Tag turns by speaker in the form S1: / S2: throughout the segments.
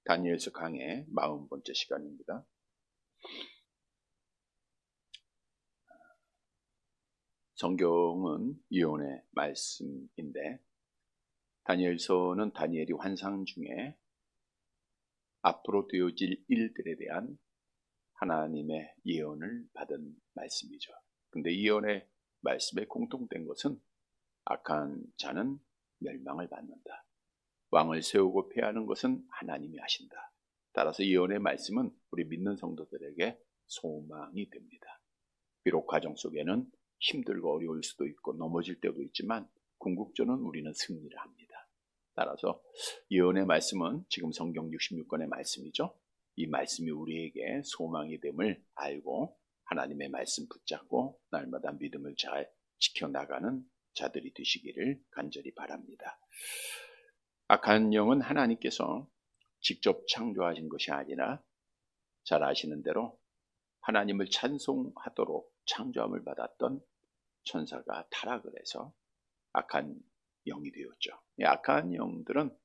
S1: 다니엘서 강의 40번째 시간입니다. 성경은 예언의 말씀인데 다니엘서는 다니엘이 환상 중에 앞으로 되어질 일들에 대한 하나님의 예언을 받은 말씀이죠. 근데 이 예언의 말씀에 공통된 것은 악한 자는 멸망을 받는다. 왕을 세우고 폐하는 것은 하나님이 하신다. 따라서 예언의 말씀은 우리 믿는 성도들에게 소망이 됩니다. 비록 과정 속에는 힘들고 어려울 수도 있고 넘어질 때도 있지만 궁극적으로는 우리는 승리를 합니다. 따라서 예언의 말씀은 지금 성경 66권의 말씀이죠. 이 말씀이 우리에게 소망이 됨을 알고 하나님의 말씀 붙잡고 날마다 믿음을 잘 지켜나가는 자들이 되시기를 간절히 바랍니다. 악한 영은 하나님께서 직접 창조하신 것이 아니라 잘 아시는 대로 하나님을 찬송하도록 창조함을 받았던 천사가 타락을 해서 악한 영이 되었죠. 이 악한 영들은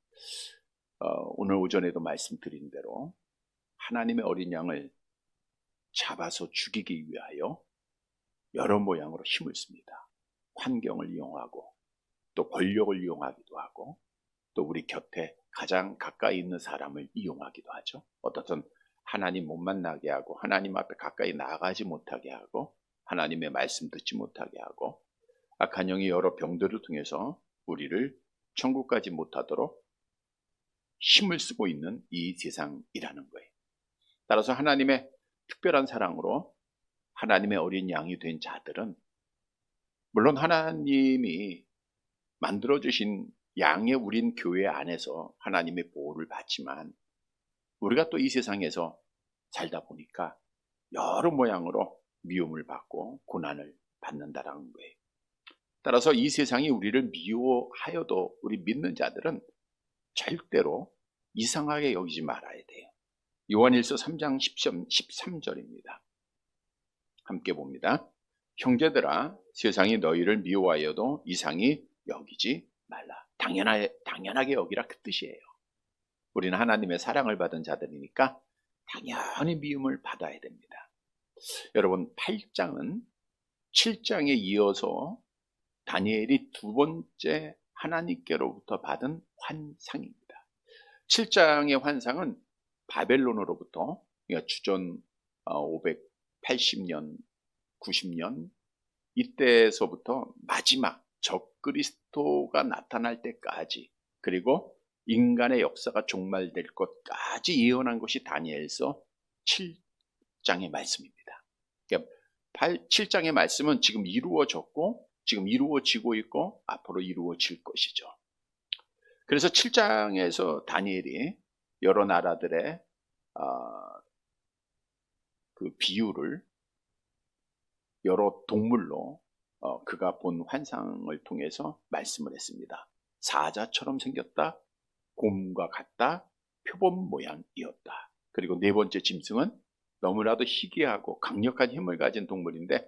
S1: 오늘 오전에도 말씀드린 대로 하나님의 어린 양을 잡아서 죽이기 위하여 여러 모양으로 힘을 씁니다. 환경을 이용하고 또 권력을 이용하기도 하고 또 우리 곁에 가장 가까이 있는 사람을 이용하기도 하죠. 어떻든 하나님 못 만나게 하고 하나님 앞에 가까이 나아가지 못하게 하고 하나님의 말씀 듣지 못하게 하고 악한 영이 여러 병들을 통해서 우리를 천국까지 못하도록 힘을 쓰고 있는 이 세상이라는 거예요. 따라서 하나님의 특별한 사랑으로 하나님의 어린 양이 된 자들은 물론 하나님이 만들어주신 양의 우린 교회 안에서 하나님의 보호를 받지만 우리가 또 이 세상에서 살다 보니까 여러 모양으로 미움을 받고 고난을 받는다라는 거예요. 따라서 이 세상이 우리를 미워하여도 우리 믿는 자들은 절대로 이상하게 여기지 말아야 돼요. 요한일서 3장 13절입니다. 함께 봅니다. 형제들아 세상이 너희를 미워하여도 이상히 여기지 말라. 당연하게 여기라 그 뜻이에요. 우리는 하나님의 사랑을 받은 자들이니까 당연히 미움을 받아야 됩니다. 여러분 8장은 7장에 이어서 다니엘이 두 번째 하나님께로부터 받은 환상입니다. 7장의 환상은 바벨론으로부터 그러니까 주전 580년, 90년 이때서부터 마지막 적그리스도가 나타날 때까지 그리고 인간의 역사가 종말될 것까지 예언한 것이 다니엘서 7장의 말씀입니다. 그러니까 7장의 말씀은 지금 이루어졌고 지금 이루어지고 있고 앞으로 이루어질 것이죠. 그래서 7장에서 다니엘이 여러 나라들의 그 비유를 여러 동물로 그가 본 환상을 통해서 말씀을 했습니다. 사자처럼 생겼다, 곰과 같다, 표범 모양이었다. 그리고 네 번째 짐승은 너무나도 희귀하고 강력한 힘을 가진 동물인데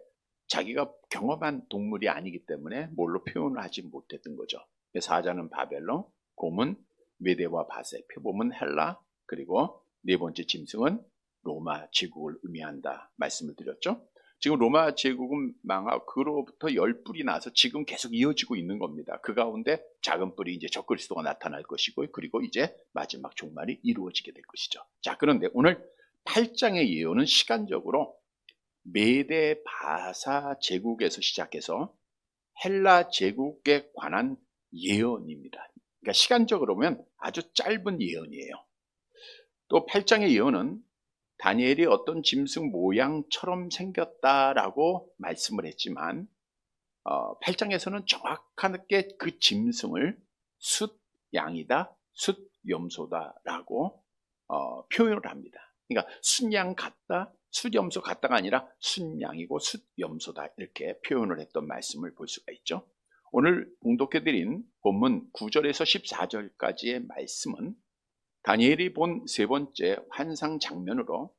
S1: 자기가 경험한 동물이 아니기 때문에 뭘로 표현을 하지 못했던 거죠. 사자는 바벨론, 곰은 메데와 바세, 표범은 헬라, 그리고 네 번째 짐승은 로마 제국을 의미한다 말씀을 드렸죠. 지금 로마 제국은 망하고 그로부터 10뿔이 나서 지금 계속 이어지고 있는 겁니다. 그 가운데 작은 뿔이 이제 적그리스도가 나타날 것이고 그리고 이제 마지막 종말이 이루어지게 될 것이죠. 자, 그런데 오늘 8장의 예언은 시간적으로 메데 바사 제국에서 시작해서 헬라 제국에 관한 예언입니다. 그러니까 시간적으로 보면 아주 짧은 예언이에요. 또 8장의 예언은 다니엘이 어떤 짐승 모양처럼 생겼다라고 말씀을 했지만 8장에서는 정확하게 그 짐승을 숫양이다, 숫염소다라고 표현을 합니다. 그러니까 숫양 같다, 숫염소 같다가 아니라 숫양이고 숫염소다 이렇게 표현을 했던 말씀을 볼 수가 있죠. 오늘 봉독해드린 본문 9절에서 14절까지의 말씀은 다니엘이 본 세 번째 환상 장면으로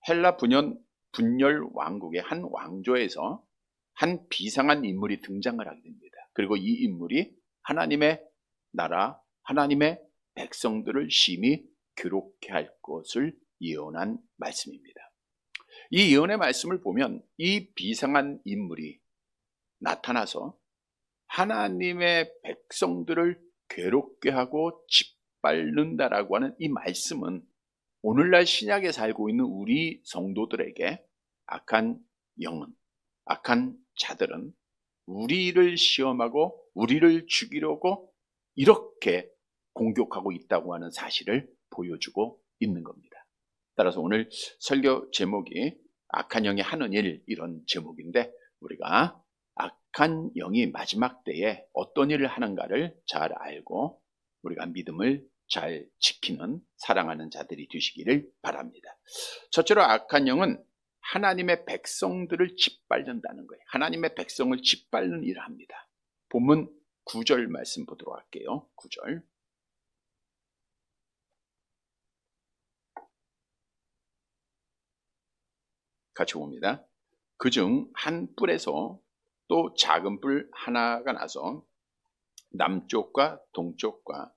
S1: 헬라 분열 왕국의 한 왕조에서 한 비상한 인물이 등장을 하게 됩니다. 그리고 이 인물이 하나님의 나라, 하나님의 백성들을 심히 괴롭게 할 것을 예언한 말씀입니다. 이 예언의 말씀을 보면 이 비상한 인물이 나타나서 하나님의 백성들을 괴롭게 하고 짓밟는다라고 하는 이 말씀은 오늘날 신약에 살고 있는 우리 성도들에게 악한 영은, 악한 자들은 우리를 시험하고 우리를 죽이려고 이렇게 공격하고 있다고 하는 사실을 보여주고 있는 겁니다. 따라서 오늘 설교 제목이 악한 영이 하는 일, 이런 제목인데, 우리가 악한 영이 마지막 때에 어떤 일을 하는가를 잘 알고 우리가 믿음을 잘 지키는 사랑하는 자들이 되시기를 바랍니다. 첫째로 악한 영은 하나님의 백성들을 짓밟는다는 거예요. 하나님의 백성을 짓밟는 일을 합니다. 본문 9절 말씀 보도록 할게요. 9절. 같이 봅니다. 그중 한 뿔에서 또 작은 뿔 하나가 나서 남쪽과 동쪽과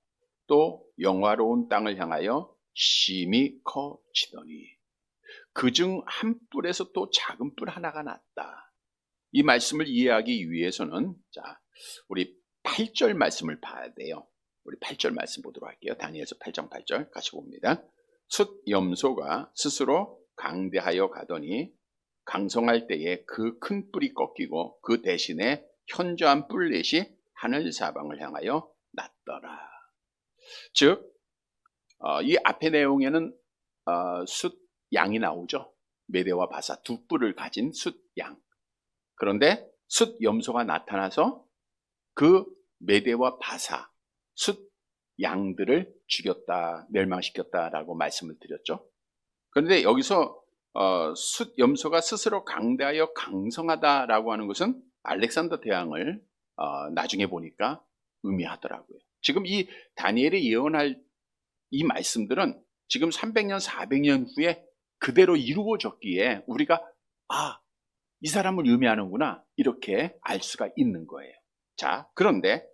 S1: 또 영화로운 땅을 향하여 심히 커지더니, 그중 한 뿔에서 또 작은 뿔 하나가 났다. 이 말씀을 이해하기 위해서는 우리 8절 말씀을 봐야 돼요. 우리 8절 말씀 보도록 할게요. 다니엘서 8장 8절 같이 봅니다. 숫 염소가 스스로 강대하여 가더니 강성할 때에 그 큰 뿔이 꺾이고 그 대신에 현저한 뿔넷이 하늘 사방을 향하여 났더라. 즉, 이 앞의 내용에는 숫 양이 나오죠. 메대와 바사 두 뿔을 가진 숫 양. 그런데 숫 염소가 나타나서 그 메대와 바사 숫 양들을 죽였다, 멸망시켰다라고 말씀을 드렸죠. 그런데 여기서 숫 염소가 스스로 강대하여 강성하다라고 하는 것은 알렉산더 대왕을 나중에 보니까 의미하더라고요. 지금 이 다니엘이 예언할 이 말씀들은 지금 300년, 400년 후에 그대로 이루어졌기에 우리가 이 사람을 의미하는구나, 이렇게 알 수가 있는 거예요. 자, 그런데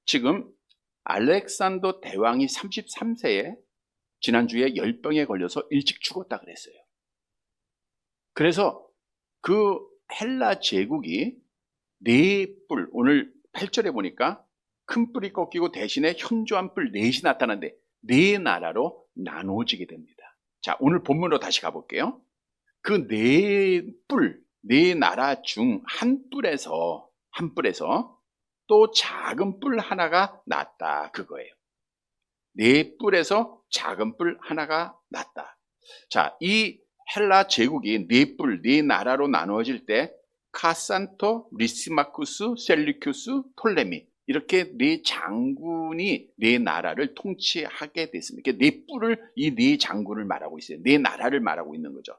S1: 지금 알렉산더 대왕이 33세에 지난주에 열병에 걸려서 일찍 죽었다 그랬어요. 그래서 그 헬라 제국이 네 뿔, 오늘 8절에 보니까 큰 뿔이 꺾이고 대신에 현저한 뿔 넷이 나타나는데 네 나라로 나눠지게 됩니다. 자, 오늘 본문으로 다시 가볼게요. 그 네 뿔, 네 나라 중 한 뿔에서 또 작은 뿔 하나가 났다, 그거예요. 네 뿔에서 작은 뿔 하나가 났다. 자, 이 헬라 제국이 네 뿔, 네 나라로 나누어질 때 카산토, 리시마쿠스, 셀리큐스, 톨레미, 이렇게 네 장군이 네 나라를 통치하게 됐습니다. 네 뿔을, 이 네 장군을 말하고 있어요. 네 나라를 말하고 있는 거죠.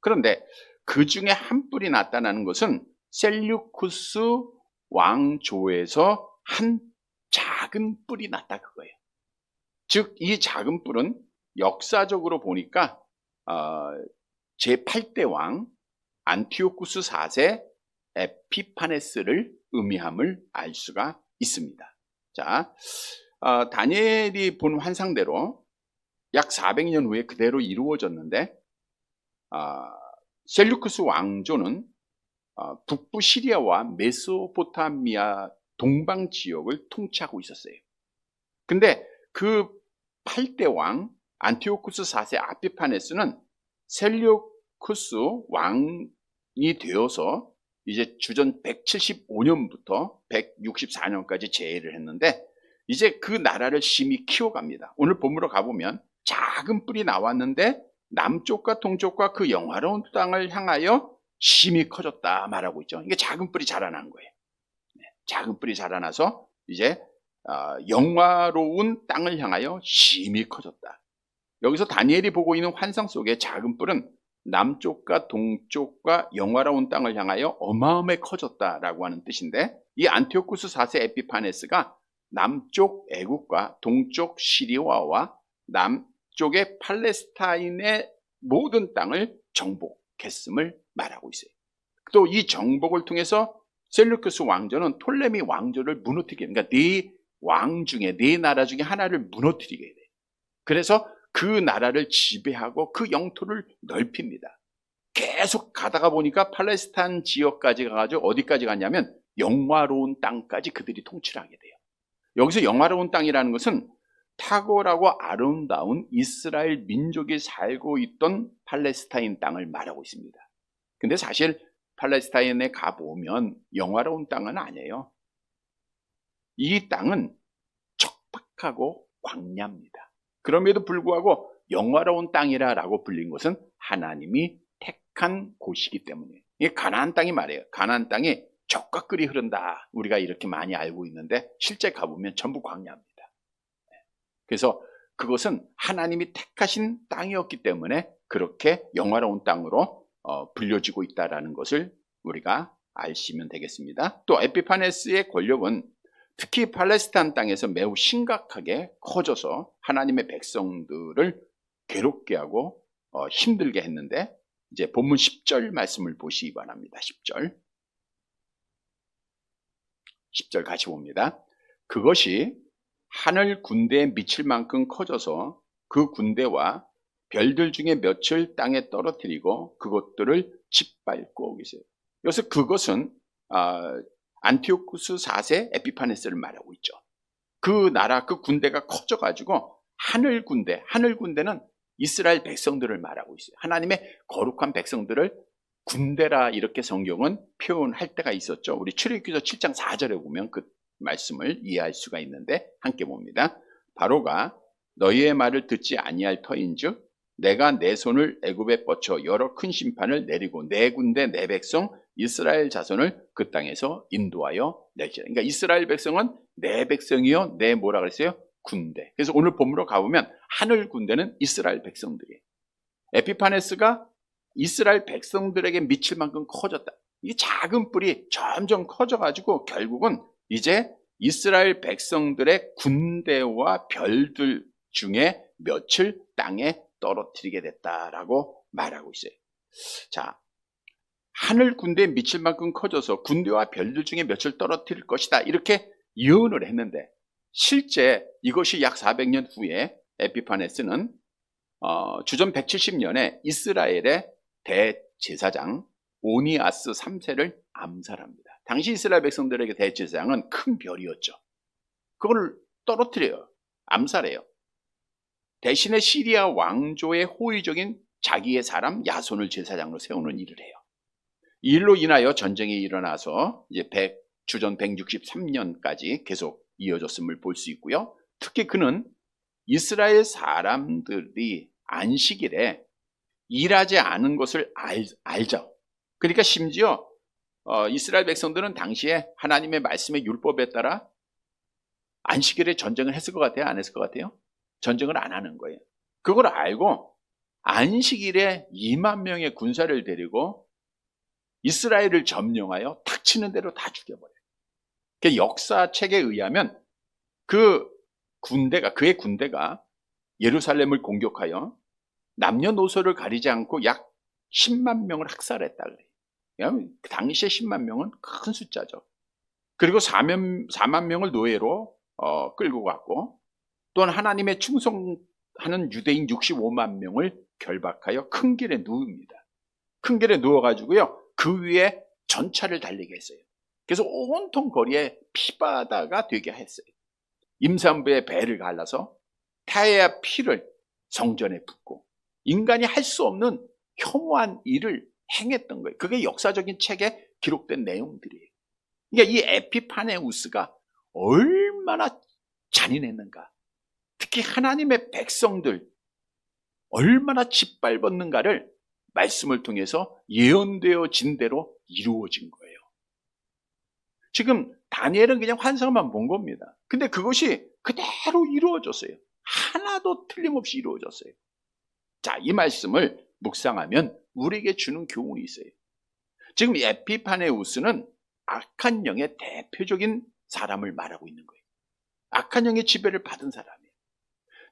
S1: 그런데 그 중에 한 뿔이 나타나는 것은 셀류쿠스 왕조에서 한 작은 뿔이 났다, 그거예요. 즉, 이 작은 뿔은 역사적으로 보니까 제8대 왕 안티오쿠스 4세 에피파네스를 의미함을 알 수가 있습니다. 자, 다니엘이 본 환상대로 약 400년 후에 그대로 이루어졌는데, 셀류쿠스 왕조는 북부 시리아와 메소포타미아 동방 지역을 통치하고 있었어요. 근데 그 8대 왕 안티오쿠스 4세 아피파네스는 셀류쿠스 왕이 되어서 이제 주전 175년부터 164년까지 재해를 했는데, 이제 그 나라를 심히 키워갑니다. 오늘 본문으로 가보면 작은 뿔이 나왔는데 남쪽과 동쪽과 그 영화로운 땅을 향하여 심히 커졌다 말하고 있죠. 이게 작은 뿔이 자라난 거예요. 작은 뿔이 자라나서 이제 영화로운 땅을 향하여 심히 커졌다. 여기서 다니엘이 보고 있는 환상 속의 작은 뿔은 남쪽과 동쪽과 영화로운 땅을 향하여 어마어마하게 커졌다라고 하는 뜻인데, 이 안티오쿠스 4세 에피파네스가 남쪽 애국과 동쪽 시리아와 남쪽의 팔레스타인의 모든 땅을 정복했음을 말하고 있어요. 또 이 정복을 통해서 셀루쿠스 왕조는 톨레미 왕조를 무너뜨리게, 그러니까 네 왕 중에, 네 나라 중에 하나를 무너뜨리게 돼요. 그래서 그 나라를 지배하고 그 영토를 넓힙니다. 계속 가다가 보니까 팔레스타인 지역까지 가가지고 어디까지 갔냐면 영화로운 땅까지 그들이 통치를 하게 돼요. 여기서 영화로운 땅이라는 것은 탁월하고 아름다운 이스라엘 민족이 살고 있던 팔레스타인 땅을 말하고 있습니다. 근데 사실 팔레스타인에 가보면 영화로운 땅은 아니에요. 이 땅은 척박하고 광야입니다. 그럼에도 불구하고 영화로운 땅이라고 불린 것은 하나님이 택한 곳이기 때문에, 이게 가나안 땅이 말이에요. 가나안 땅이 젖과 꿀이 흐른다, 우리가 이렇게 많이 알고 있는데 실제 가보면 전부 광야입니다. 그래서 그것은 하나님이 택하신 땅이었기 때문에 그렇게 영화로운 땅으로 불려지고 있다는 것을 우리가 아시면 되겠습니다. 또 에피파네스의 권력은 특히 팔레스타인 땅에서 매우 심각하게 커져서 하나님의 백성들을 괴롭게 하고 힘들게 했는데, 이제 본문 10절 말씀을 보시기 바랍니다. 10절 같이 봅니다. 그것이 하늘 군대에 미칠 만큼 커져서 그 군대와 별들 중에 몇을 땅에 떨어뜨리고 그것들을 짓밟고 계세요. 여기서 그것은 안티오쿠스 4세 에피파네스를 말하고 있죠. 그 나라, 그 군대가 커져가지고 하늘 군대는 이스라엘 백성들을 말하고 있어요. 하나님의 거룩한 백성들을 군대라 이렇게 성경은 표현할 때가 있었죠. 우리 출애굽기서 7장 4절에 보면 그 말씀을 이해할 수가 있는데 함께 봅니다. 바로가 너희의 말을 듣지 아니할 터인즉 내가 내 손을 애굽에 뻗쳐 여러 큰 심판을 내리고 내 군대 내 백성 이스라엘 자손을 그 땅에서 인도하여 낼지라. 그러니까 이스라엘 백성은 내 백성이요 내 뭐라 그랬어요? 군대. 그래서 오늘 본문으로 가보면 하늘 군대는 이스라엘 백성들이에요. 에피파네스가 이스라엘 백성들에게 미칠 만큼 커졌다. 이 작은 뿔이 점점 커져가지고 결국은 이제 이스라엘 백성들의 군대와 별들 중에 몇을 땅에 떨어뜨리게 됐다라고 말하고 있어요. 자, 하늘 군대에 미칠 만큼 커져서 군대와 별들 중에 몇을 떨어뜨릴 것이다, 이렇게 예언을 했는데 실제 이것이 약 400년 후에 에피파네스는 주전 170년에 이스라엘의 대제사장 오니아스 3세를 암살합니다. 당시 이스라엘 백성들에게 대제사장은 큰 별이었죠. 그걸 떨어뜨려요. 암살해요. 대신에 시리아 왕조의 호의적인 자기의 사람 야손을 제사장으로 세우는 일을 해요. 이 일로 인하여 전쟁이 일어나서 이제 주전 163년까지 계속 이어졌음을 볼 수 있고요. 특히 그는 이스라엘 사람들이 안식일에 일하지 않은 것을 알죠. 그러니까 심지어 이스라엘 백성들은 당시에 하나님의 말씀의 율법에 따라 안식일에 전쟁을 했을 것 같아요? 안 했을 것 같아요? 전쟁을 안 하는 거예요. 그걸 알고 안식일에 2만 명의 군사를 데리고 이스라엘을 점령하여 닥치는 대로 다 죽여버려요. 그 역사책에 의하면 그의 군대가 예루살렘을 공격하여 남녀노소를 가리지 않고 약 10만 명을 학살했다 그래요. 그 당시에 10만 명은 큰 숫자죠. 그리고 4만 명을 노예로 끌고 갔고, 또한 하나님의 충성하는 유대인 65만 명을 결박하여 큰 길에 누웁니다. 큰 길에 누워가지고요, 그 위에 전차를 달리게 했어요. 그래서 온통 거리에 피바다가 되게 했어요. 임산부의 배를 갈라서 태아의 피를 성전에 붓고 인간이 할 수 없는 혐오한 일을 행했던 거예요. 그게 역사적인 책에 기록된 내용들이에요. 그러니까 이 에피파네우스가 얼마나 잔인했는가, 특히 하나님의 백성들 얼마나 짓밟았는가를 말씀을 통해서 예언되어진 대로 이루어진 거예요. 지금 다니엘은 그냥 환상만 본 겁니다. 근데 그것이 그대로 이루어졌어요. 하나도 틀림없이 이루어졌어요. 자, 이 말씀을 묵상하면 우리에게 주는 교훈이 있어요. 지금 에피파네우스는 악한 영의 대표적인 사람을 말하고 있는 거예요. 악한 영의 지배를 받은 사람이에요.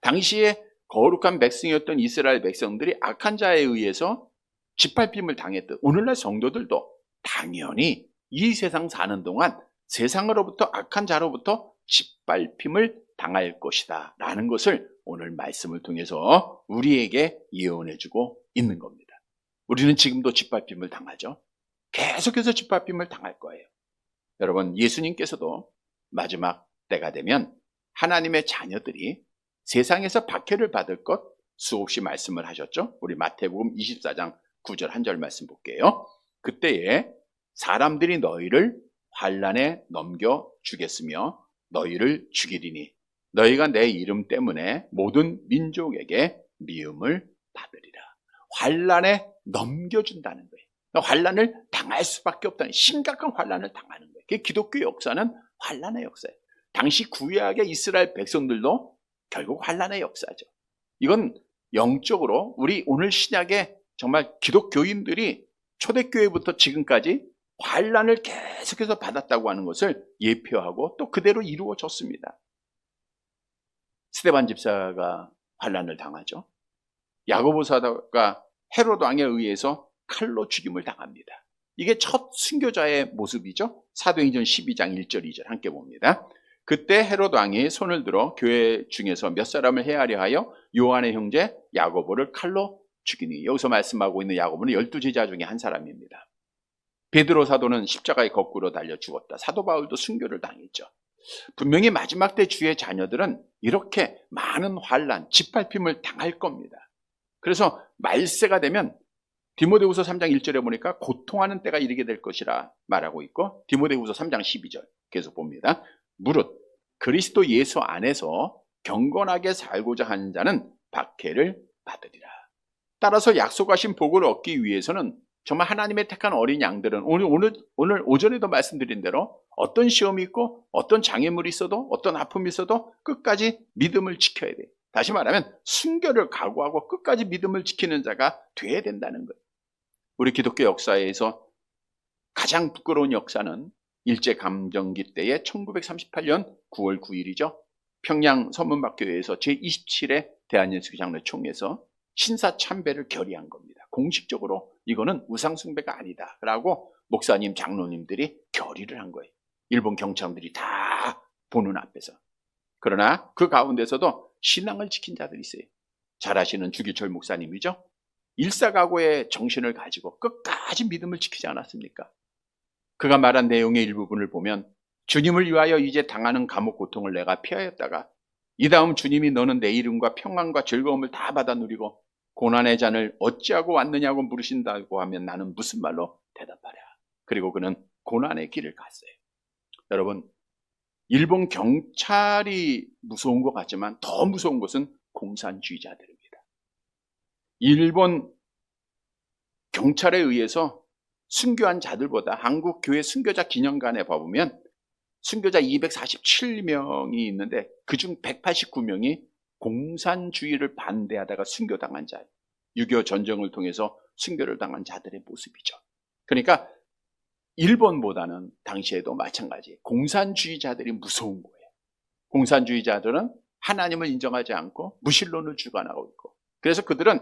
S1: 당시에 거룩한 백성이었던 이스라엘 백성들이 악한 자에 의해서 짓밟힘을 당했던 오늘날 성도들도 당연히 이 세상 사는 동안 세상으로부터, 악한 자로부터 짓밟힘을 당할 것이다 라는 것을 오늘 말씀을 통해서 우리에게 예언해주고 있는 겁니다. 우리는 지금도 짓밟힘을 당하죠. 계속해서 짓밟힘을 당할 거예요. 여러분, 예수님께서도 마지막 때가 되면 하나님의 자녀들이 세상에서 박해를 받을 것 수없이 말씀을 하셨죠. 우리 마태복음 24장 9절 한 절 말씀 볼게요. 그때에 사람들이 너희를 환난에 넘겨 주겠으며 너희를 죽이리니 너희가 내 이름 때문에 모든 민족에게 미움을 받으리라. 환난에 넘겨준다는 거예요. 그러니까 환난을 당할 수밖에 없다는, 심각한 환난을 당하는 거예요. 그게 기독교 역사는 환난의 역사예요. 당시 구약의 이스라엘 백성들도 결국 환난의 역사죠. 이건 영적으로 우리 오늘 신약의 정말 기독교인들이 초대교회부터 지금까지 환난을 계속해서 받았다고 하는 것을 예표하고 또 그대로 이루어졌습니다. 스데반 집사가 환난을 당하죠. 야고보 사도가 헤롯 왕에 의해서 칼로 죽임을 당합니다. 이게 첫 순교자의 모습이죠. 사도행전 12장 1절 2절 함께 봅니다. 그때 헤롯 왕이 손을 들어 교회 중에서 몇 사람을 해하려 하여 요한의 형제 야고보를 칼로 죽이니, 여기서 말씀하고 있는 야고보는 12제자 중에 한 사람입니다. 베드로 사도는 십자가에 거꾸로 달려 죽었다. 사도 바울도 순교를 당했죠. 분명히 마지막 때 주의 자녀들은 이렇게 많은 환난, 짓밟힘을 당할 겁니다. 그래서 말세가 되면 디모데후서 3장 1절에 보니까 고통하는 때가 이르게 될 것이라 말하고 있고, 디모데후서 3장 12절 계속 봅니다. 무릇 그리스도 예수 안에서 경건하게 살고자 하는 자는 박해를 받으리라. 따라서 약속하신 복을 얻기 위해서는 정말 하나님의 택한 어린 양들은 오늘 오전에도 말씀드린 대로 어떤 시험이 있고 어떤 장애물이 있어도 어떤 아픔이 있어도 끝까지 믿음을 지켜야 돼요. 다시 말하면 순교를 각오하고 끝까지 믿음을 지키는 자가 돼야 된다는 거예요. 우리 기독교 역사에서 가장 부끄러운 역사는 일제감정기 때의 1938년 9월 9일이죠. 평양 서문박교회에서 제27회 대한예수장로 총회에서 신사참배를 결의한 겁니다. 공식적으로 이거는 우상숭배가 아니다 라고 목사님, 장로님들이 결의를 한 거예요. 일본 경찰들이 다 보는 앞에서. 그러나 그 가운데서도 신앙을 지킨 자들이 있어요. 잘 아시는 주기철 목사님이죠. 일사각오의 정신을 가지고 끝까지 믿음을 지키지 않았습니까? 그가 말한 내용의 일부분을 보면, 주님을 위하여 이제 당하는 감옥 고통을 내가 피하였다가 이 다음 주님이 너는 내 이름과 평안과 즐거움을 다 받아 누리고 고난의 잔을 어찌하고 왔느냐고 물으신다고 하면 나는 무슨 말로 대답하랴. 그리고 그는 고난의 길을 갔어요. 여러분, 일본 경찰이 무서운 것 같지만 더 무서운 것은 공산주의자들입니다. 일본 경찰에 의해서 순교한 자들보다 한국 교회 순교자 기념관에 봐보면 순교자 247명이 있는데 그중 189명이 공산주의를 반대하다가 순교당한 자예요. 6.25 전쟁을 통해서 순교를 당한 자들의 모습이죠. 그러니까 일본보다는 당시에도 마찬가지 공산주의자들이 무서운 거예요. 공산주의자들은 하나님을 인정하지 않고 무신론을 주관하고 있고, 그래서 그들은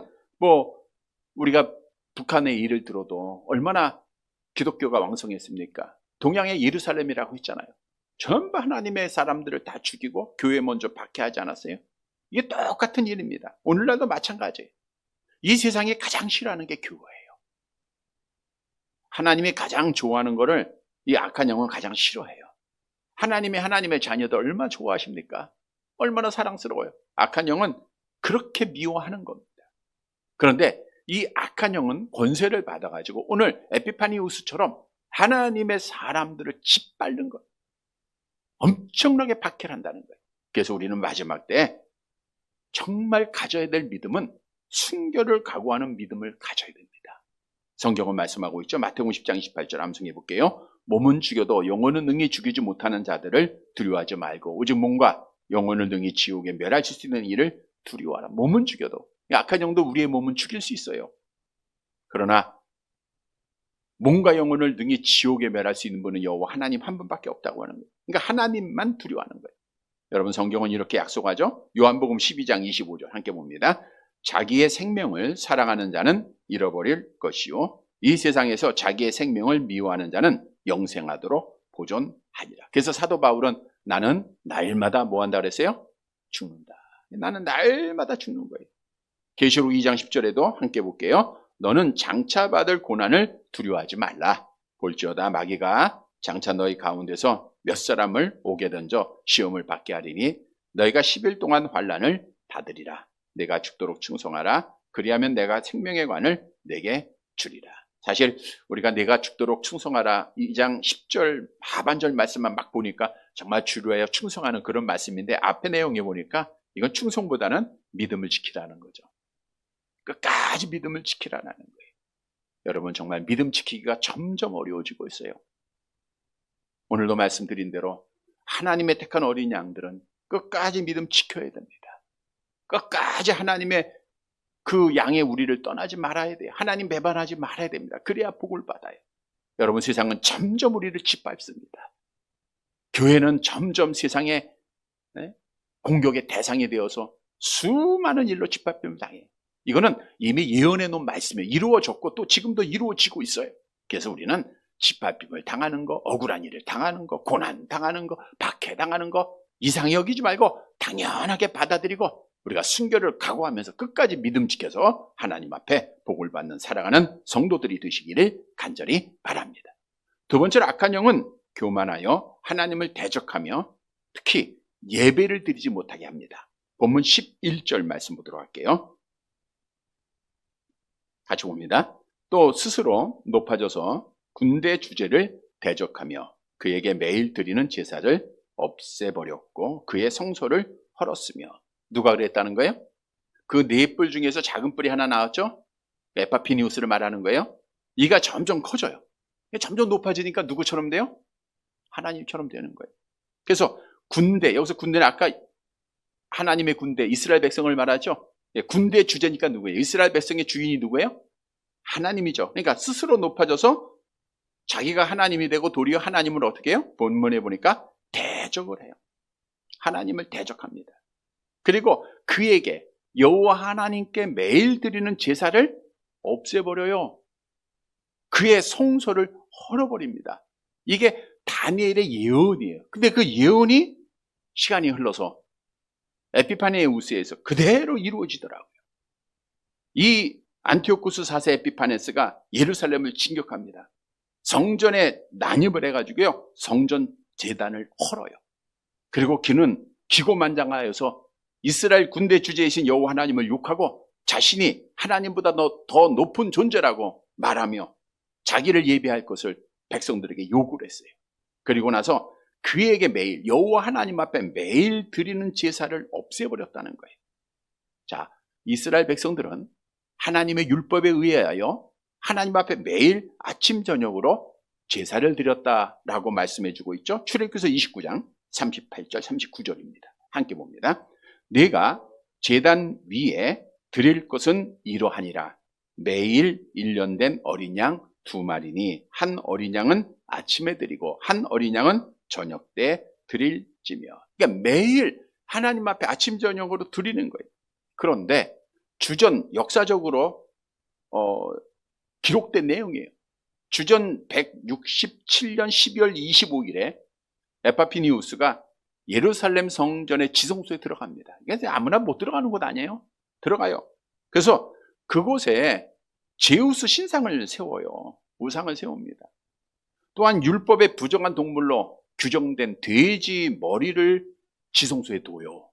S1: 우리가 북한의 일을 들어도 얼마나 기독교가 왕성했습니까? 동양의 예루살렘이라고 했잖아요. 전부 하나님의 사람들을 다 죽이고 교회 먼저 박해하지 않았어요? 이게 똑같은 일입니다. 오늘날도 마찬가지예요. 이 세상에 가장 싫어하는 게 교회예요. 하나님이 가장 좋아하는 거를 이 악한 영은 가장 싫어해요. 하나님의 자녀들 얼마나 좋아하십니까? 얼마나 사랑스러워요. 악한 영은 그렇게 미워하는 겁니다. 그런데 이 악한 영은 권세를 받아가지고 오늘 에피파니우스처럼 하나님의 사람들을 짓밟는 거예요. 엄청나게 박해를 한다는 거예요. 그래서 우리는 마지막 때 정말 가져야 될 믿음은 순교를 각오하는 믿음을 가져야 됩니다. 성경은 말씀하고 있죠. 마태복음 10장 28절 암송해 볼게요. 몸은 죽여도 영혼은 능히 죽이지 못하는 자들을 두려워하지 말고 오직 몸과 영혼을 능히 지옥에 멸하실 수 있는 일을 두려워하라. 몸은 죽여도, 악한 영도 우리의 몸은 죽일 수 있어요. 그러나 몸과 영혼을 능히 지옥에 멸할 수 있는 분은 여호와 하나님 한 분밖에 없다고 하는 거예요. 그러니까 하나님만 두려워하는 거예요. 여러분, 성경은 이렇게 약속하죠. 요한복음 12장 25절 함께 봅니다. 자기의 생명을 사랑하는 자는 잃어버릴 것이요 이 세상에서 자기의 생명을 미워하는 자는 영생하도록 보존하리라. 그래서 사도 바울은 나는 날마다 뭐 한다 그랬어요? 죽는다. 나는 날마다 죽는 거예요. 계시록 2장 10절에도 함께 볼게요. 너는 장차 받을 고난을 두려워하지 말라. 볼지어다 마귀가 장차 너희 가운데서 몇 사람을 오게 던져 시험을 받게 하리니 너희가 10일 동안 환난을 받으리라. 내가 죽도록 충성하라. 그리하면 내가 생명의 관을 내게 주리라. 사실 우리가 내가 죽도록 충성하라 2장 10절 하반절 말씀만 막 보니까 정말 주로에 충성하는 그런 말씀인데 앞에 내용에 보니까 이건 충성보다는 믿음을 지키라는 거죠. 끝까지 믿음을 지키라는 거예요. 여러분 정말 믿음 지키기가 점점 어려워지고 있어요. 오늘도 말씀드린 대로 하나님의 택한 어린 양들은 끝까지 믿음 지켜야 됩니다. 끝까지 하나님의 그 양의 우리를 떠나지 말아야 돼요. 하나님 배반하지 말아야 됩니다. 그래야 복을 받아요. 여러분 세상은 점점 우리를 짓밟습니다. 교회는 점점 세상의 공격의 대상이 되어서 수많은 일로 짓밟힘을 당해요. 이거는 이미 예언해 놓은 말씀이 이루어졌고 또 지금도 이루어지고 있어요. 그래서 우리는 짓밟힘을 당하는 거, 억울한 일을 당하는 거, 고난 당하는 거, 박해당하는 거 이상히 여기지 말고 당연하게 받아들이고 우리가 순교를 각오하면서 끝까지 믿음 지켜서 하나님 앞에 복을 받는 사랑하는 성도들이 되시기를 간절히 바랍니다. 두 번째로 악한 영은 교만하여 하나님을 대적하며 특히 예배를 드리지 못하게 합니다. 본문 11절 말씀 보도록 할게요. 같이 봅니다. 또 스스로 높아져서 군대 주제를 대적하며 그에게 매일 드리는 제사를 없애버렸고 그의 성소를 헐었으며 누가 그랬다는 거예요? 그 네 뿔 중에서 작은 뿔이 하나 나왔죠? 에파피니우스를 말하는 거예요. 이가 점점 커져요. 점점 높아지니까 누구처럼 돼요? 하나님처럼 되는 거예요. 그래서 군대, 여기서 군대는 아까 하나님의 군대, 이스라엘 백성을 말하죠. 군대 주제니까 누구예요? 이스라엘 백성의 주인이 누구예요? 하나님이죠. 그러니까 스스로 높아져서 자기가 하나님이 되고 도리어 하나님을 어떻게 해요? 본문에 보니까 대적을 해요. 하나님을 대적합니다. 그리고 그에게 여호와 하나님께 매일 드리는 제사를 없애버려요. 그의 성소를 헐어버립니다. 이게 다니엘의 예언이에요. 근데 그 예언이 시간이 흘러서 에피파네우스에서 그대로 이루어지더라고요. 이 안티오쿠스 4세 에피파네스가 예루살렘을 진격합니다. 성전에 난입을 해가지고요. 성전 제단을 헐어요. 그리고 그는 기고만장하여서 이스라엘 군대 주제이신 여호와 하나님을 욕하고 자신이 하나님보다 더 높은 존재라고 말하며 자기를 예배할 것을 백성들에게 요구를 했어요. 그리고 나서 그에게 매일 여호와 하나님 앞에 매일 드리는 제사를 없애버렸다는 거예요. 자, 이스라엘 백성들은 하나님의 율법에 의하여 하나님 앞에 매일 아침 저녁으로 제사를 드렸다라고 말씀해주고 있죠. 출애굽기서 29장 38절 39절입니다. 함께 봅니다. 네가 제단 위에 드릴 것은 이러하니라. 매일 1년 된 어린 양 2마리니 한 어린 양은 아침에 드리고 한 어린 양은 저녁 때 드릴지며. 그러니까 매일 하나님 앞에 아침 저녁으로 드리는 거예요. 그런데 주전 역사적으로 기록된 내용이에요. 주전 167년 12월 25일에 에파피니우스가 예루살렘 성전의 지성소에 들어갑니다. 이게 아무나 못 들어가는 곳 아니에요? 들어가요. 그래서 그곳에 제우스 신상을 세워요. 우상을 세웁니다. 또한 율법에 부정한 동물로 규정된 돼지 머리를 지성소에 둬요.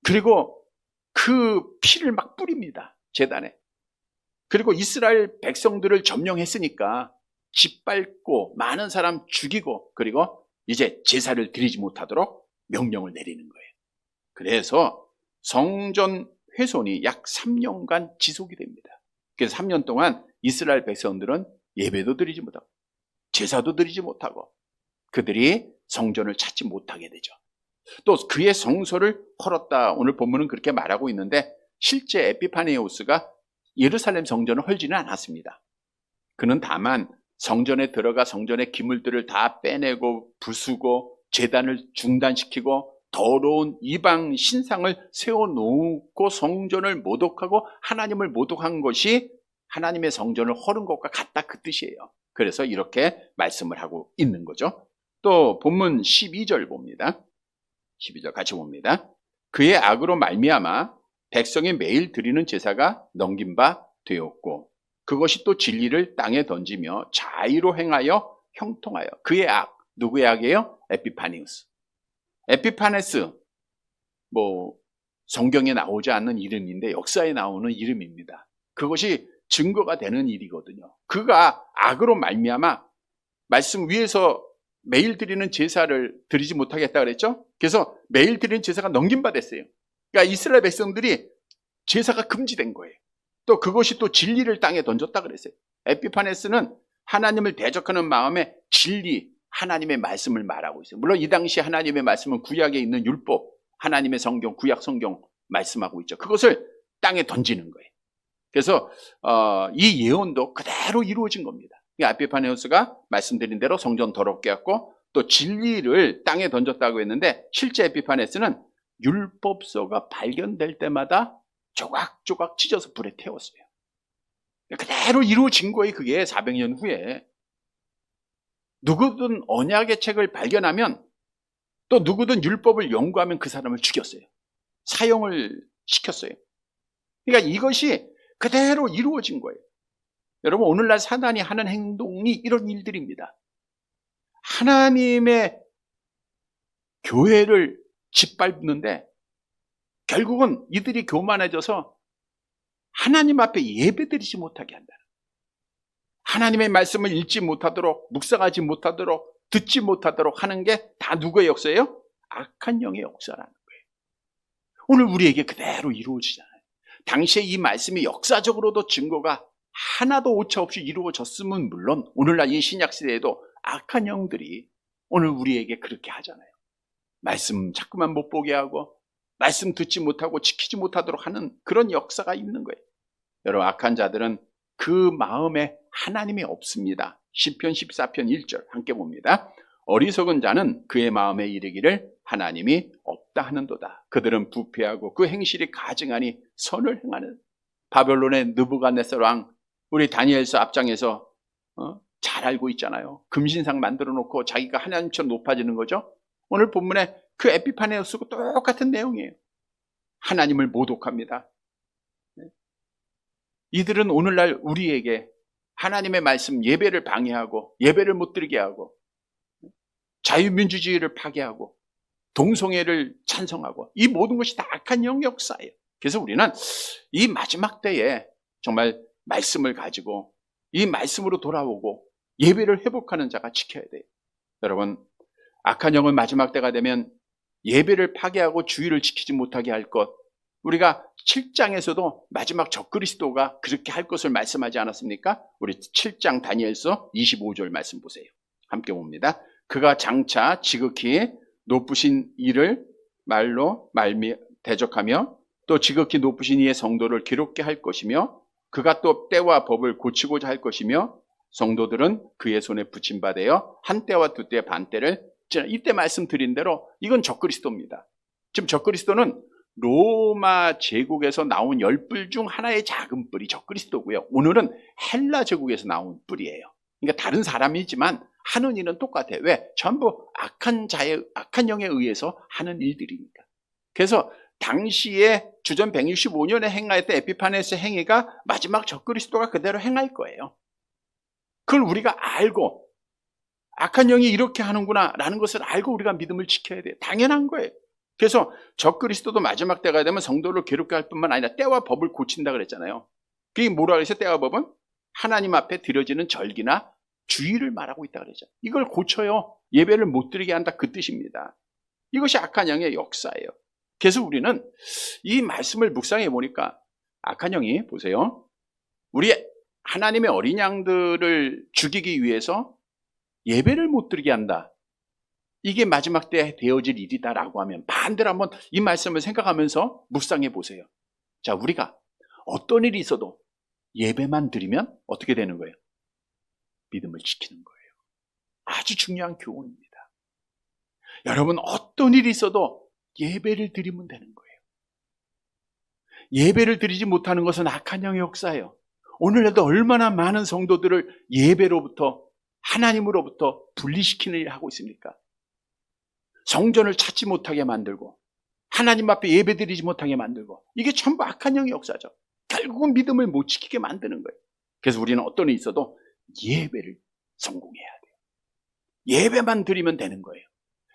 S1: 그리고 그 피를 막 뿌립니다. 제단에. 그리고 이스라엘 백성들을 점령했으니까 짓밟고 많은 사람 죽이고 그리고 이제 제사를 드리지 못하도록 명령을 내리는 거예요. 그래서 성전 훼손이 약 3년간 지속이 됩니다. 그래서 3년 동안 이스라엘 백성들은 예배도 드리지 못하고 제사도 드리지 못하고 그들이 성전을 찾지 못하게 되죠. 또 그의 성소를 헐었다. 오늘 본문은 그렇게 말하고 있는데 실제 에피파네우스가 예루살렘 성전을 헐지는 않았습니다. 그는 다만 성전에 들어가 성전의 기물들을 다 빼내고 부수고 제단을 중단시키고 더러운 이방 신상을 세워놓고 성전을 모독하고 하나님을 모독한 것이 하나님의 성전을 헐은 것과 같다 그 뜻이에요. 그래서 이렇게 말씀을 하고 있는 거죠. 또 본문 12절 봅니다. 12절 같이 봅니다. 그의 악으로 말미암아 백성이 매일 드리는 제사가 넘긴 바 되었고 그것이 또 진리를 땅에 던지며 자의로 행하여 형통하여. 그의 악, 누구의 악이에요? 에피파니우스. 에피파네스, 성경에 나오지 않는 이름인데 역사에 나오는 이름입니다. 그것이 증거가 되는 일이거든요. 그가 악으로 말미암아 말씀 위에서 매일 드리는 제사를 드리지 못하겠다 그랬죠? 그래서 매일 드리는 제사가 넘긴 바 됐어요. 그러니까 이스라엘 백성들이 제사가 금지된 거예요. 또 그것이 또 진리를 땅에 던졌다 그랬어요. 에피파네스는 하나님을 대적하는 마음에 진리, 하나님의 말씀을 말하고 있어요. 물론 이 당시 하나님의 말씀은 구약에 있는 율법, 하나님의 성경, 구약 성경 말씀하고 있죠. 그것을 땅에 던지는 거예요. 그래서 이 예언도 그대로 이루어진 겁니다. 에피파네우스가 말씀드린 대로 성전 더럽게 했고 또 진리를 땅에 던졌다고 했는데 실제 에피파네스는 율법서가 발견될 때마다 조각조각 찢어서 불에 태웠어요. 그대로 이루어진 거예요. 그게 400년 후에. 누구든 언약의 책을 발견하면 또 누구든 율법을 연구하면 그 사람을 죽였어요. 사형을 시켰어요. 그러니까 이것이 그대로 이루어진 거예요. 여러분, 오늘날 사단이 하는 행동이 이런 일들입니다. 하나님의 교회를 짓밟는데 결국은 이들이 교만해져서 하나님 앞에 예배드리지 못하게 한다. 하나님의 말씀을 읽지 못하도록, 묵상하지 못하도록, 듣지 못하도록 하는 게 다 누구의 역사예요? 악한 영의 역사라는 거예요. 오늘 우리에게 그대로 이루어지잖아요. 당시에 이 말씀이 역사적으로도 증거가 하나도 오차 없이 이루어졌으면 물론 오늘날 이 신약시대에도 악한 영들이 오늘 우리에게 그렇게 하잖아요. 말씀 자꾸만 못 보게 하고 말씀 듣지 못하고 지키지 못하도록 하는 그런 역사가 있는 거예요. 여러분, 악한 자들은 그 마음에 하나님이 없습니다. 시편 14편 1절 함께 봅니다. 어리석은 자는 그의 마음에 이르기를 하나님이 없다 하는도다. 그들은 부패하고 그 행실이 가증하니 선을 행하는. 바벨론의 느부갓네살 왕, 우리 다니엘서 앞장에서 잘 알고 있잖아요. 금신상 만들어 놓고 자기가 하나님처럼 높아지는 거죠. 오늘 본문에 그 에피파네우스고 똑같은 내용이에요. 하나님을 모독합니다. 이들은 오늘날 우리에게 하나님의 말씀 예배를 방해하고 예배를 못 드리게 하고 자유민주주의를 파괴하고 동성애를 찬성하고 이 모든 것이 다 악한 영 역사예요. 그래서 우리는 이 마지막 때에 정말 말씀을 가지고 이 말씀으로 돌아오고 예배를 회복하는 자가 지켜야 돼요. 여러분, 악한 영은 마지막 때가 되면 예배를 파괴하고 주의를 지키지 못하게 할 것, 우리가 7장에서도 마지막 적그리스도가 그렇게 할 것을 말씀하지 않았습니까? 우리 7장 다니엘서 25절 말씀 보세요. 함께 봅니다. 그가 장차 지극히 높으신 이를 말로 대적하며 또 지극히 높으신 이의 성도를 괴롭게 할 것이며 그가 또 때와 법을 고치고자 할 것이며 성도들은 그의 손에 붙임받아요 한 때와 두 때 반 때를. 이때 말씀드린 대로 이건 적그리스도입니다. 지금 적그리스도는 로마 제국에서 나온 10뿔 중 하나의 작은 뿔이 적그리스도고요. 오늘은 헬라 제국에서 나온 뿔이에요. 그러니까 다른 사람이지만 하는 일은 똑같아요. 왜? 전부 악한 영에 의해서 하는 일들이니까. 그래서 당시에 주전 165년에 행하였던 에피파네스 행위가 마지막 적그리스도가 그대로 행할 거예요. 그걸 우리가 알고 악한 영이 이렇게 하는구나 라는 것을 알고 우리가 믿음을 지켜야 돼요. 당연한 거예요. 그래서 적그리스도도 마지막 때가 되면 성도를 괴롭게 할 뿐만 아니라 때와 법을 고친다 그랬잖아요. 그게 뭐라 그랬어요? 때와 법은 하나님 앞에 드려지는 절기나 주의를 말하고 있다 그랬죠. 이걸 고쳐요. 예배를 못 드리게 한다, 그 뜻입니다. 이것이 악한 영의 역사예요. 그래서 우리는 이 말씀을 묵상해 보니까 악한 영이, 보세요, 우리 하나님의 어린 양들을 죽이기 위해서 예배를 못 드리게 한다. 이게 마지막 때 되어질 일이다라고 하면 반대로 한번 이 말씀을 생각하면서 묵상해 보세요. 자, 우리가 어떤 일이 있어도 예배만 드리면 어떻게 되는 거예요? 믿음을 지키는 거예요. 아주 중요한 교훈입니다. 여러분, 어떤 일이 있어도 예배를 드리면 되는 거예요. 예배를 드리지 못하는 것은 악한 영의 역사예요. 오늘날도 얼마나 많은 성도들을 예배로부터, 하나님으로부터 분리시키는 일을 하고 있습니까? 성전을 찾지 못하게 만들고 하나님 앞에 예배드리지 못하게 만들고, 이게 전부 악한 영의 역사죠. 결국은 믿음을 못 지키게 만드는 거예요. 그래서 우리는 어떤 일이 있어도 예배를 성공해야 돼요. 예배만 드리면 되는 거예요.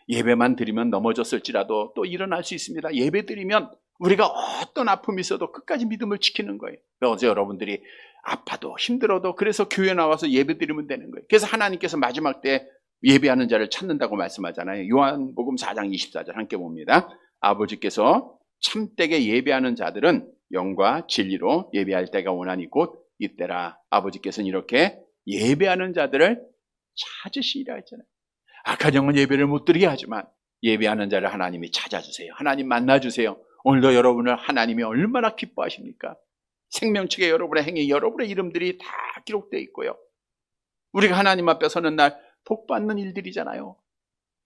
S1: 예배만 드리면 넘어졌을지라도 또 일어날 수 있습니다. 예배 드리면 우리가 어떤 아픔이 있어도 끝까지 믿음을 지키는 거예요. 어제 여러분들이 아파도 힘들어도 그래서 교회 나와서 예배 드리면 되는 거예요. 그래서 하나님께서 마지막 때 예배하는 자를 찾는다고 말씀하잖아요. 요한복음 4장 24절 함께 봅니다. 아버지께서 참되게 예배하는 자들은 영과 진리로 예배할 때가 원하니 곧 이때라. 아버지께서는 이렇게 예배하는 자들을 찾으시리라 했잖아요. 악한 영은 예배를 못 드리게 하지만 예배하는 자를 하나님이 찾아주세요. 하나님 만나주세요. 오늘도 여러분을 하나님이 얼마나 기뻐하십니까? 생명책에 여러분의 행위, 여러분의 이름들이 다 기록되어 있고요. 우리가 하나님 앞에 서는 날 복 받는 일들이잖아요.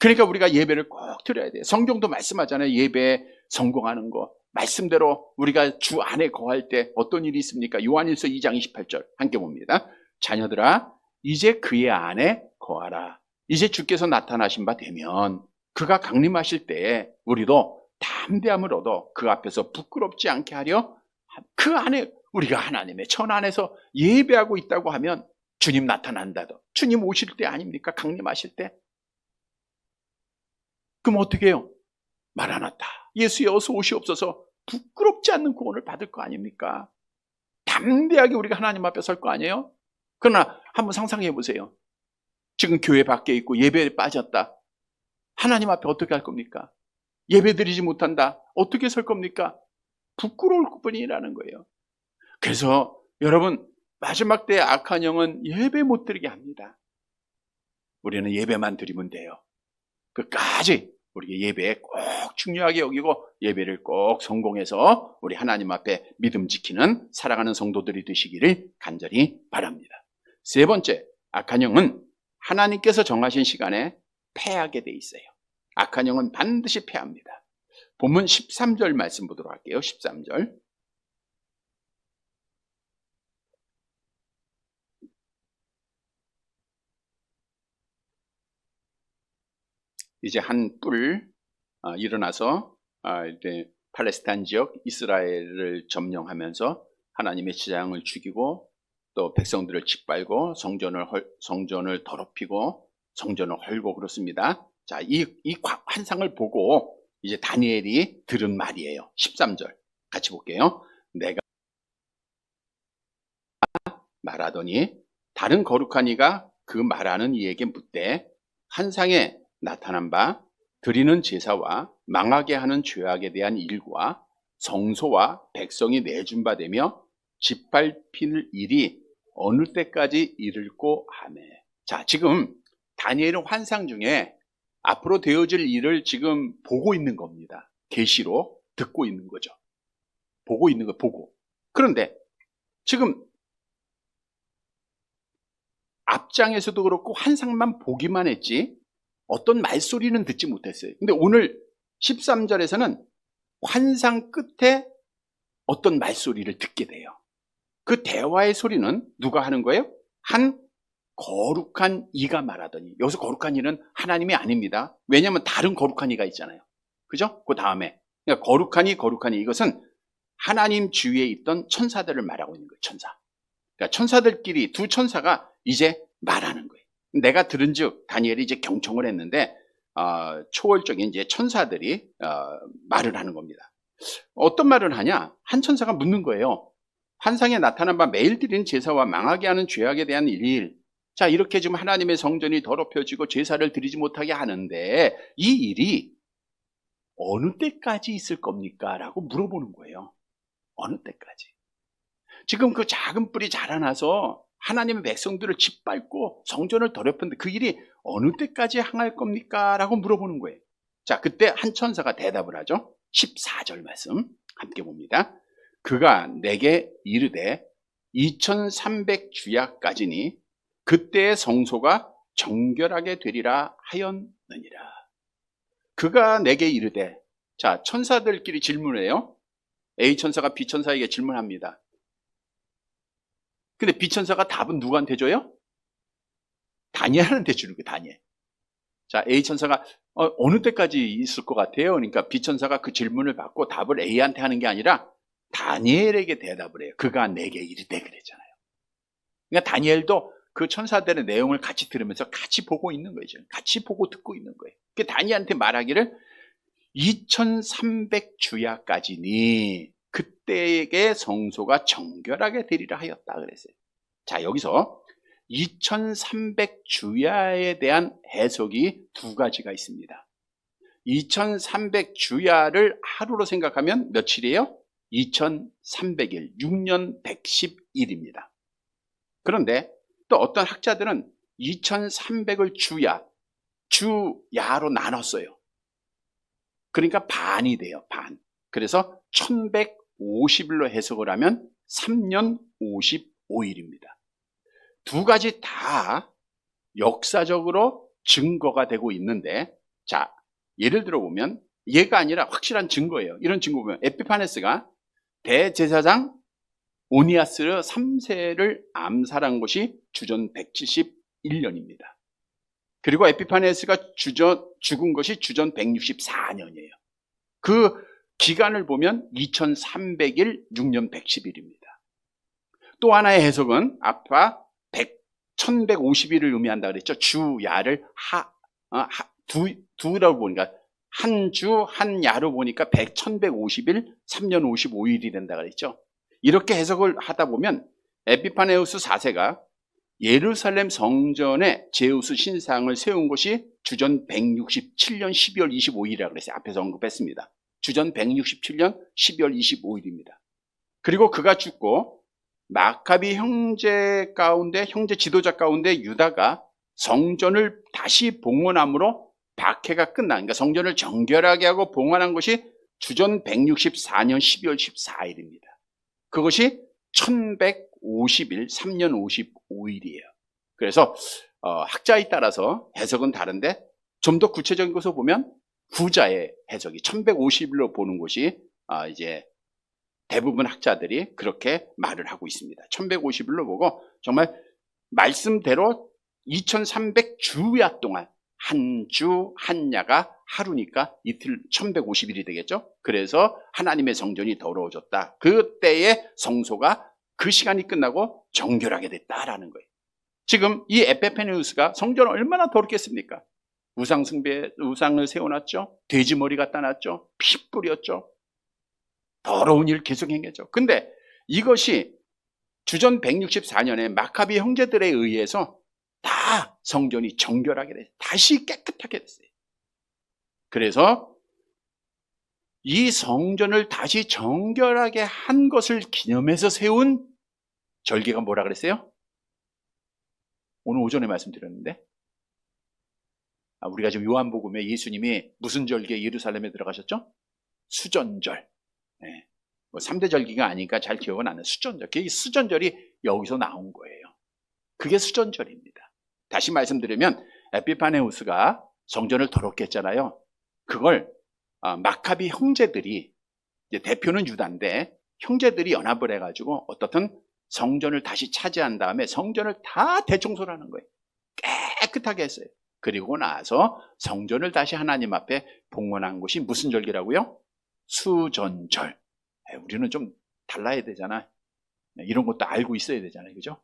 S1: 그러니까 우리가 예배를 꼭 드려야 돼요. 성경도 말씀하잖아요. 예배에 성공하는 거. 말씀대로 우리가 주 안에 거할 때 어떤 일이 있습니까? 요한일서 2장 28절 함께 봅니다. 자녀들아, 이제 그의 안에 거하라. 이제 주께서 나타나신 바 되면 그가 강림하실 때에 우리도 담대함을 얻어 그 앞에서 부끄럽지 않게 하려, 그 안에 우리가 하나님의 전 안에서 예배하고 있다고 하면 주님 나타난다도, 주님 오실 때 아닙니까? 강림하실 때. 그럼 어떻게 해요? 마라나타, 예수여 어서 오시옵소서, 부끄럽지 않는 구원을 받을 거 아닙니까? 담대하게 우리가 하나님 앞에 설 거 아니에요? 그러나 한번 상상해 보세요. 지금 교회 밖에 있고 예배에 빠졌다. 하나님 앞에 어떻게 할 겁니까? 예배 드리지 못한다. 어떻게 설 겁니까? 부끄러울 뿐이라는 거예요. 그래서 여러분, 마지막 때 악한 영은 예배 못 드리게 합니다. 우리는 예배만 드리면 돼요. 끝까지 우리 예배에 꼭 중요하게 여기고 예배를 꼭 성공해서 우리 하나님 앞에 믿음 지키는 사랑하는 성도들이 되시기를 간절히 바랍니다. 세 번째, 악한 영은 하나님께서 정하신 시간에 패하게 돼 있어요. 악한 영은 반드시 패합니다. 본문 13절 말씀 보도록 할게요. 13절. 이제 한 뿔 일어나서 이제 팔레스타인 지역 이스라엘을 점령하면서 하나님의 제장을 죽이고 또 백성들을 짓밟고 성전을 더럽히고 성전을 헐고 그렇습니다. 자, 이 환상을 보고 이제 다니엘이 들은 말이에요. 13절 같이 볼게요. 내가 말하더니 다른 거룩한 이가 그 말하는 이에게 묻되 환상에 나타난 바 드리는 제사와 망하게 하는 죄악에 대한 일과 성소와 백성이 내준 바 되며 짓밟힐 일이 어느 때까지 이를꼬 하매. 자, 지금 다니엘은 환상 중에 앞으로 되어질 일을 지금 보고 있는 겁니다. 계시로 듣고 있는 거죠. 보고 있는 거 보고. 그런데 지금 앞장에서도 그렇고 환상만 보기만 했지 어떤 말소리는 듣지 못했어요. 근데 오늘 13절에서는 환상 끝에 어떤 말소리를 듣게 돼요. 그 대화의 소리는 누가 하는 거예요? 한 거룩한 이가 말하더니, 여기서 거룩한 이는 하나님이 아닙니다. 왜냐하면 다른 거룩한 이가 있잖아요. 그죠? 그 다음에 그러니까 거룩한 이, 이것은 하나님 주위에 있던 천사들을 말하고 있는 거예요. 천사. 그러니까 천사들끼리 두 천사가 이제 말하는 거예요. 내가 들은즉 다니엘이 이제 경청을 했는데 초월적인 이제 천사들이 말을 하는 겁니다. 어떤 말을 하냐? 한 천사가 묻는 거예요. 환상에 나타난 바 매일 드리는 제사와 망하게 하는 죄악에 대한 일. 자, 이렇게 지금 하나님의 성전이 더럽혀지고 제사를 드리지 못하게 하는데 이 일이 어느 때까지 있을 겁니까? 라고 물어보는 거예요. 어느 때까지? 지금 그 작은 뿔이 자라나서 하나님의 백성들을 짓밟고 성전을 더럽혔는데 그 일이 어느 때까지 행할 겁니까? 라고 물어보는 거예요. 자, 그때 한 천사가 대답을 하죠. 14절 말씀 함께 봅니다. 그가 내게 이르되 2300주야까지니 그때의 성소가 정결하게 되리라 하였느니라. 그가 내게 이르되, 자, 천사들끼리 질문해요. A 천사가 B 천사에게 질문합니다. 근데 B 천사가 답은 누구한테 줘요? 다니엘한테 주는 거예요. 다니엘. 자, A 천사가 어느 때까지 있을 것 같아요? 그러니까 비천사가 그 질문을 받고 답을 A한테 하는 게 아니라 다니엘에게 대답을 해요. 그가 내게 이르되 그랬잖아요. 그러니까 다니엘도 그 천사들의 내용을 같이 들으면서 같이 보고 있는 거죠. 같이 보고 듣고 있는 거예요. 그 다니엘한테 말하기를 2300주야까지니 그때의 성소가 정결하게 되리라 하였다 그랬어요. 자, 여기서 2300주야에 대한 해석이 두 가지가 있습니다. 2300주야를 하루로 생각하면 며칠이에요? 2300일, 6년 110일입니다. 그런데 또 어떤 학자들은 2300을 주야로 나눴어요. 그러니까 반이 돼요, 반. 그래서 1150일로 해석을 하면 3년 55일입니다. 두 가지 다 역사적으로 증거가 되고 있는데, 자, 예를 들어 보면 얘가 아니라 확실한 증거예요. 이런 증거 보면 에피파네스가 대제사장 오니아스 3세를 암살한 것이 주전 171년입니다. 그리고 에피파네스가 죽은 것이 주전 164년이에요. 그 기간을 보면 2300일, 6년 110일입니다. 또 하나의 해석은 아까 1150일을 의미한다 그랬죠. 주야를 두라고 보니까 한 주, 한 야로 보니까 1150일, 3년 55일이 된다 그랬죠. 이렇게 해석을 하다 보면 에피파네우스 4세가 예루살렘 성전에 제우스 신상을 세운 것이 주전 167년 12월 25일이라고 그랬어요. 앞에서 언급했습니다. 주전 167년 12월 25일입니다. 그리고 그가 죽고 마카비 형제 지도자 가운데 유다가 성전을 다시 봉헌함으로 박해가 그러니까 성전을 정결하게 하고 봉헌한 것이 주전 164년 12월 14일입니다. 그것이 1150일, 3년 55일이에요. 그래서 학자에 따라서 해석은 다른데 좀 더 구체적인 것을 보면 후자의 해석이 1150일로 보는 것이 이제 대부분 학자들이 그렇게 말을 하고 있습니다. 1150일로 보고 정말 말씀대로 2300주야 동안 한 주, 한 야가 하루니까 이틀 1150일이 되겠죠. 그래서 하나님의 성전이 더러워졌다. 그때의 성소가 그 시간이 끝나고 정결하게 됐다라는 거예요. 지금 이 에피파네우스가 성전을 얼마나 더럽겠습니까? 우상을 세워놨죠. 돼지머리 갖다 놨죠. 피 뿌렸죠. 더러운 일 계속 행했죠. 근데 이것이 주전 164년에 마카비 형제들에 의해서 다 성전이 정결하게 됐어요. 다시 깨끗하게 됐어요. 그래서 이 성전을 다시 정결하게 한 것을 기념해서 세운 절기가 뭐라 그랬어요? 오늘 오전에 말씀드렸는데 우리가 지금 요한복음에 예수님이 무슨 절기에 예루살렘에 들어가셨죠? 수전절. 네. 3대 절기가 아니니까 잘 기억은 안 나요. 수전절. 이 수전절이 여기서 나온 거예요. 그게 수전절입니다. 다시 말씀드리면 에피파네우스가 성전을 더럽게 했잖아요. 그걸 마카비 형제들이, 이제 대표는 유다인데 형제들이 연합을 해가지고 어떻든 성전을 다시 차지한 다음에 성전을 다 대청소를 하는 거예요. 깨끗하게 했어요. 그리고 나서 성전을 다시 하나님 앞에 봉헌한 것이 무슨 절기라고요? 수전절. 우리는 좀 달라야 되잖아. 이런 것도 알고 있어야 되잖아요. 그죠?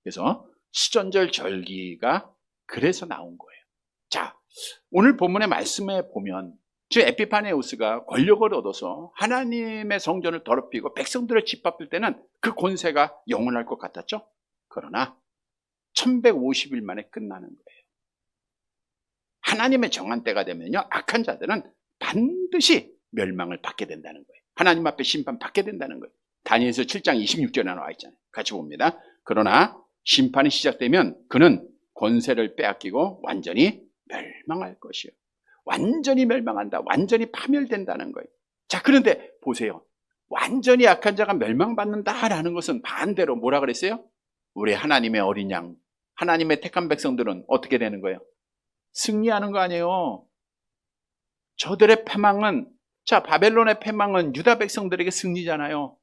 S1: 그래서 수전절 절기가 그래서 나온 거예요. 자, 오늘 본문의 말씀에 보면 즉 에피파네우스가 권력을 얻어서 하나님의 성전을 더럽히고 백성들을 짓밟을 때는 그 권세가 영원할 것 같았죠. 그러나 1150일 만에 끝나는 거예요. 하나님의 정한 때가 되면요, 악한 자들은 반드시 멸망을 받게 된다는 거예요. 하나님 앞에 심판받게 된다는 거예요. 다니엘서 7장 26절에 나와 있잖아요. 같이 봅니다. 그러나 심판이 시작되면 그는 권세를 빼앗기고 완전히 멸망할 것이요. 완전히 멸망한다. 완전히 파멸된다는 거예요. 자, 그런데 보세요. 완전히 악한 자가 멸망받는다라는 것은 반대로 뭐라 그랬어요? 우리 하나님의 어린 양, 하나님의 택한 백성들은 어떻게 되는 거예요? 승리하는 거 아니에요. 저들의 패망은, 자, 바벨론의 패망은 유다 백성들에게 승리잖아요.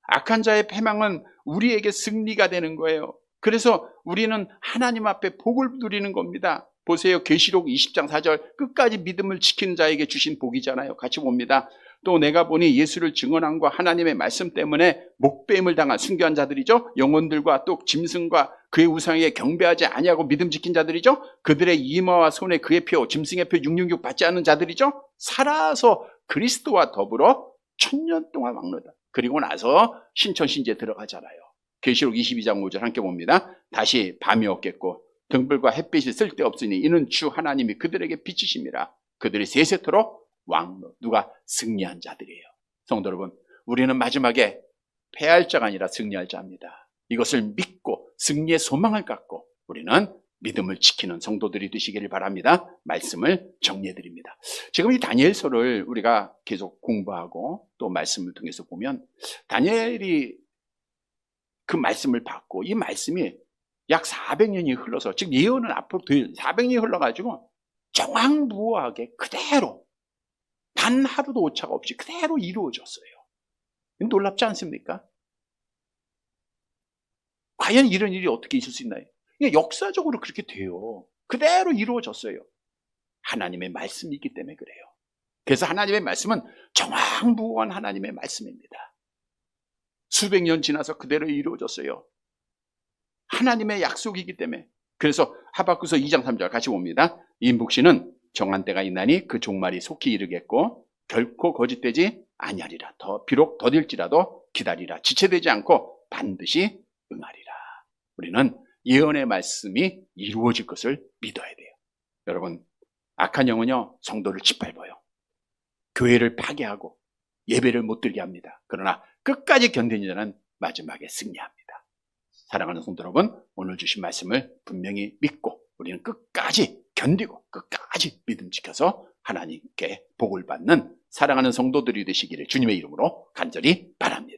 S1: 악한 자의 패망은 우리에게 승리가 되는 거예요. 그래서 우리는 하나님 앞에 복을 누리는 겁니다. 보세요. 계시록 20장 4절 끝까지 믿음을 지키는 자에게 주신 복이잖아요. 같이 봅니다. 또 내가 보니 예수를 증언함과 하나님의 말씀 때문에 목배임을 당한 순교한 자들이죠. 영혼들과 또 짐승과 그의 우상에게 경배하지 아니하고 믿음 지킨 자들이죠. 그들의 이마와 손에 그의 표, 짐승의 표 666 받지 않는 자들이죠. 살아서 그리스도와 더불어 1000년 동안 왕노다. 그리고 나서 신천신제 들어가잖아요. 계시록 22장 5절 함께 봅니다. 다시 밤이 없겠고 등불과 햇빛이 쓸데없으니 이는 주 하나님이 그들에게 비치심이라. 그들이 세세토록 왕노, 누가? 승리한 자들이에요. 성도 여러분, 우리는 마지막에 패할 자가 아니라 승리할 자입니다. 이것을 믿고 승리의 소망을 갖고 우리는 믿음을 지키는 성도들이 되시기를 바랍니다. 말씀을 정리해 드립니다. 지금 이 다니엘서를 우리가 계속 공부하고 또 말씀을 통해서 보면 다니엘이 그 말씀을 받고 이 말씀이 약 400년이 흘러서 지금 예언은 앞으로 400년이 흘러가지고 정황부호하게 그대로 단 하루도 오차가 없이 그대로 이루어졌어요. 놀랍지 않습니까? 과연 이런 일이 어떻게 있을 수 있나요? 역사적으로 그렇게 돼요. 그대로 이루어졌어요. 하나님의 말씀이기 때문에 그래요. 그래서 하나님의 말씀은 정황부호한 하나님의 말씀입니다. 수백 년 지나서 그대로 이루어졌어요. 하나님의 약속이기 때문에. 그래서 하박국서 2장 3절 같이 봅니다. 이 묵시는 정한 때가 있나니 그 종말이 속히 이르겠고 결코 거짓되지 아니하리라. 비록 더딜지라도 기다리라. 지체되지 않고 반드시 응하리라. 우리는 예언의 말씀이 이루어질 것을 믿어야 돼요. 여러분, 악한 영은요 성도를 짓밟아요. 교회를 파괴하고 예배를 못 드리게 합니다. 그러나 끝까지 견디는 자는 마지막에 승리합니다. 사랑하는 성도 여러분, 오늘 주신 말씀을 분명히 믿고 우리는 끝까지 견디고 끝까지 믿음 지켜서 하나님께 복을 받는 사랑하는 성도들이 되시기를 주님의 이름으로 간절히 바랍니다.